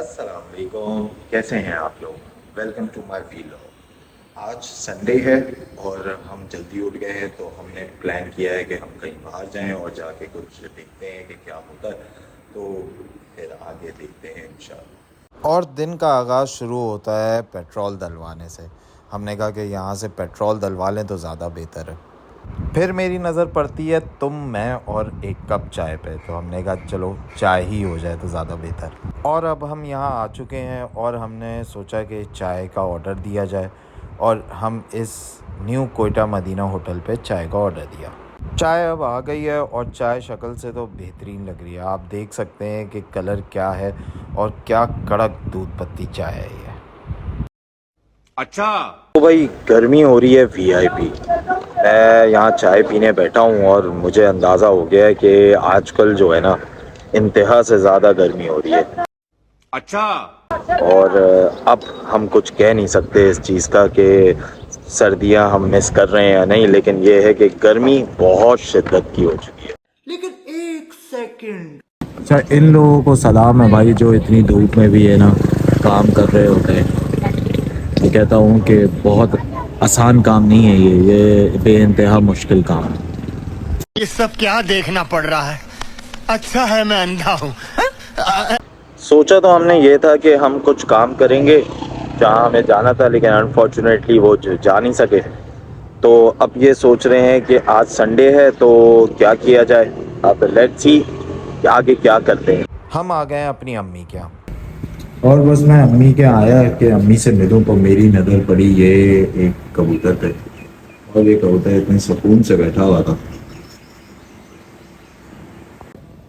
अस्सलाम वालेकुम, कैसे हैं आप लोग। Welcome to my vlog. आज संडे है और हम जल्दी उठ गए हैं, तो हमने प्लान किया है कि हम कहीं बाहर जाएं और जाके कुछ देखते हैं कि क्या होता है। तो फिर आगे देखते हैं इंशाल्लाह। और दिन का आगाज़ शुरू होता है पेट्रोल डलवाने से। हमने कहा कि यहाँ से पेट्रोल डलवा लें तो ज़्यादा बेहतर है। फिर मेरी नज़र पड़ती है तुम, मैं और एक कप चाय पे, तो हमने कहा चलो चाय ही हो जाए तो ज़्यादा बेहतर। और अब हम यहाँ आ चुके हैं और हमने सोचा कि चाय का ऑर्डर दिया जाए, और हम इस न्यू कोयटा मदीना होटल पे चाय का ऑर्डर दिया। चाय अब आ गई है और चाय शक्ल से तो बेहतरीन लग रही है। आप देख सकते हैं कि कलर क्या है और क्या कड़क दूध पत्ती चाय है ये। अच्छा, तो भाई गर्मी हो रही है वीआईपी। मैं यहाँ चाय पीने बैठा हूँ और मुझे अंदाज़ा हो गया है कि आजकल जो है ना, इंतहा से ज़्यादा गर्मी हो रही है। अच्छा, और अब हम कुछ कह नहीं सकते इस चीज़ का कि सर्दियाँ हम मिस कर रहे हैं या नहीं, लेकिन ये है कि गर्मी बहुत शिद्दत की हो चुकी है। लेकिन एक सेकंड, अच्छा, इन लोगों को सलाम है भाई जो इतनी धूप में भी है ना काम कर रहे होते हैं। मैं कहता हूँ कि बहुत आसान काम नहीं है ये बेइंतहा मुश्किल काम है। ये सब क्या देखना पड़ रहा है। अच्छा है मैं अंधा हूँ। सोचा तो हमने ये था कि हम कुछ काम करेंगे जहाँ हमें जाना था, लेकिन अनफॉर्चुनेटली वो जा नहीं सके। तो अब ये सोच रहे हैं कि आज संडे है तो क्या किया जाए। अब लेट्स सी आगे क्या करते हैं। हम आ गए हैं अपनी अम्मी के यहाँ, और बस मैं अम्मी के आया कि अम्मी से मिलूं तो मेरी नज़र पड़ी ये एक कबूतर पे, और ये कबूतर इतने सुकून से बैठा हुआ था।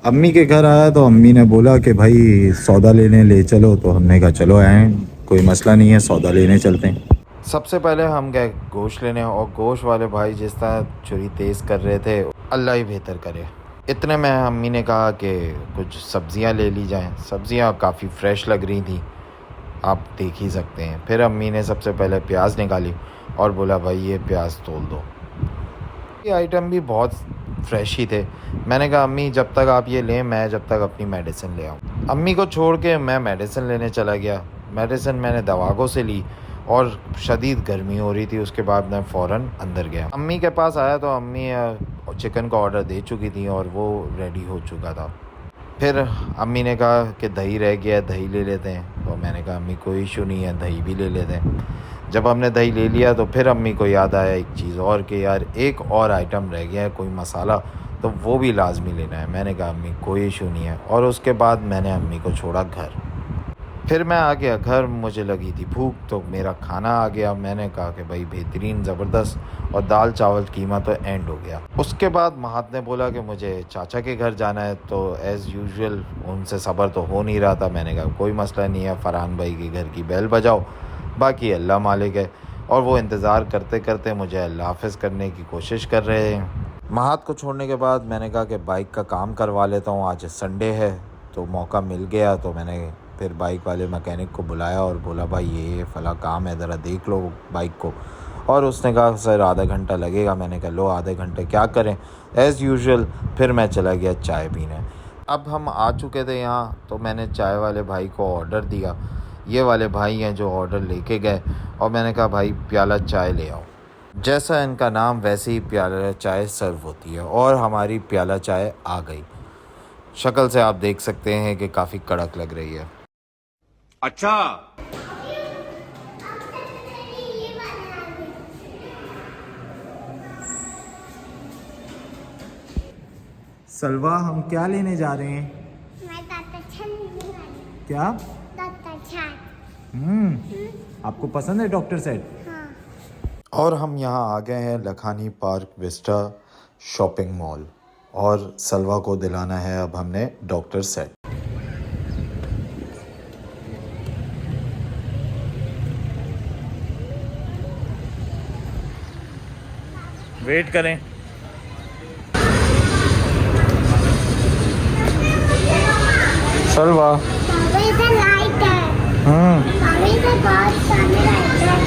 अम्मी के घर आया तो अम्मी ने बोला कि भाई सौदा लेने ले चलो, तो हमने कहा चलो आए, कोई मसला नहीं है, सौदा लेने चलते हैं। सबसे पहले हम गए गोश्त लेने, और गोश्त वाले भाई जिस तरह छुरी तेज़ कर रहे थे, अल्लाह ही बेहतर करे। इतने में अम्मी ने कहा कि कुछ सब्ज़ियां ले ली जाएं। सब्ज़ियां काफ़ी फ़्रेश लग रही थी, आप देख ही सकते हैं। फिर अम्मी ने सबसे पहले प्याज निकाली और बोला भाई ये प्याज तोल दो। ये आइटम भी बहुत फ्रेश ही थे। मैंने कहा अम्मी जब तक आप ये लें, मैं जब तक अपनी मेडिसिन ले आऊँ। अम्मी को छोड़ के मैं मेडिसिन लेने चला गया। मेडिसिन मैंने दवागो से ली और शदीद गर्मी हो रही थी। उसके बाद मैं फ़ौरन अंदर गया। अम्मी के पास आया तो अम्मी चिकन का ऑर्डर दे चुकी थी और वो रेडी हो चुका था। फिर अम्मी ने कहा कि दही रह गया, दही ले लेते हैं। तो मैंने कहा अम्मी कोई इशू नहीं है, दही भी ले लेते हैं। जब हमने दही ले लिया तो फिर अम्मी को याद आया एक चीज़ और कि यार एक और आइटम रह गया है, कोई मसाला, तो वो भी लाजमी लेना है। मैंने कहा अम्मी कोई इशू नहीं है, और उसके बाद मैंने अम्मी को छोड़ा घर। फिर मैं आ गया घर, मुझे लगी थी भूख, तो मेरा खाना आ गया। मैंने कहा कि भाई बेहतरीन ज़बरदस्त, और दाल चावल कीमा तो एंड हो गया। उसके बाद महात ने बोला कि मुझे चाचा के घर जाना है, तो एज़ यूजुअल उनसे सब्र तो हो नहीं रहा था। मैंने कहा कोई मसला नहीं है, फ़रहान भाई के घर की बेल बजाओ, बाकी अल्लाह मालिक है। और वो इंतज़ार करते करते मुझे अल्लाह हाफ़िज़ करने की कोशिश कर रहे हैं। महात को छोड़ने के बाद मैंने कहा कि बाइक का काम करवा लेता हूँ, आज संडे है तो मौका मिल गया। तो मैंने फिर बाइक वाले मैकेनिक को बुलाया और बोला भाई ये फ़ला काम है, ज़रा देख लो बाइक को। और उसने कहा सर आधा घंटा लगेगा। मैंने कहा लो आधे घंटे क्या करें, एज़ यूजुअल। फिर मैं चला गया चाय पीने। अब हम आ चुके थे यहाँ, तो मैंने चाय वाले भाई को ऑर्डर दिया। ये वाले भाई हैं जो ऑर्डर लेके गए, और मैंने कहा भाई प्याला चाय ले आओ। जैसा इनका नाम वैसे ही प्याला चाय सर्व होती है, और हमारी प्याला चाय आ गई। शक्ल से आप देख सकते हैं कि काफ़ी कड़क लग रही है। अच्छा, सलवा हम क्या लेने जा रहे हैं? मैं दाता छान लेने वाली क्या? दाता छान। आपको पसंद है डॉक्टर सेट? हाँ। और हम यहाँ आ गए हैं Lakhani park Vista shopping mall, और सलवा को दिलाना है अब हमने डॉक्टर सेट। वेट करें। सलवा, बाबा इधर लाइट है। बाबा इधर बहुत सारी लाइट है।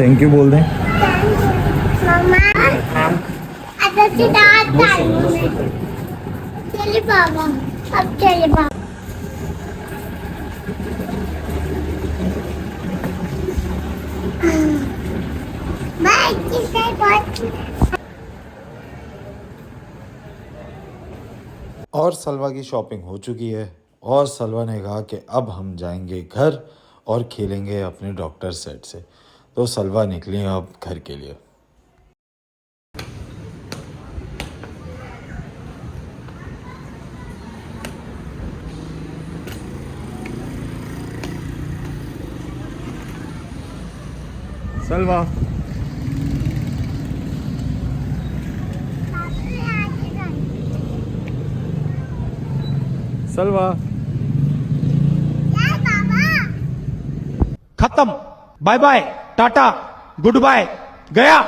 थैंक यू बोल दें। मम्मा अच्छा दांत चलिए बाबा, अब चलिए बाबा। मैं किसे बहुत और सलवा की शॉपिंग हो चुकी है और सलवा ने कहा कि अब हम जाएंगे घर और खेलेंगे अपने डॉक्टर सेट से। तो सलवा निकली अब घर के लिए। सलवा सलवा खत्म, bye bye, tata, good bye, गया।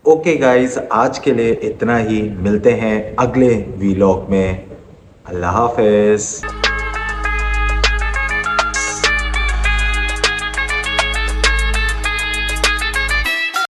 ओके गाइस, आज के लिए इतना ही। मिलते हैं अगले वीलॉग में। अल्लाह हाफिज।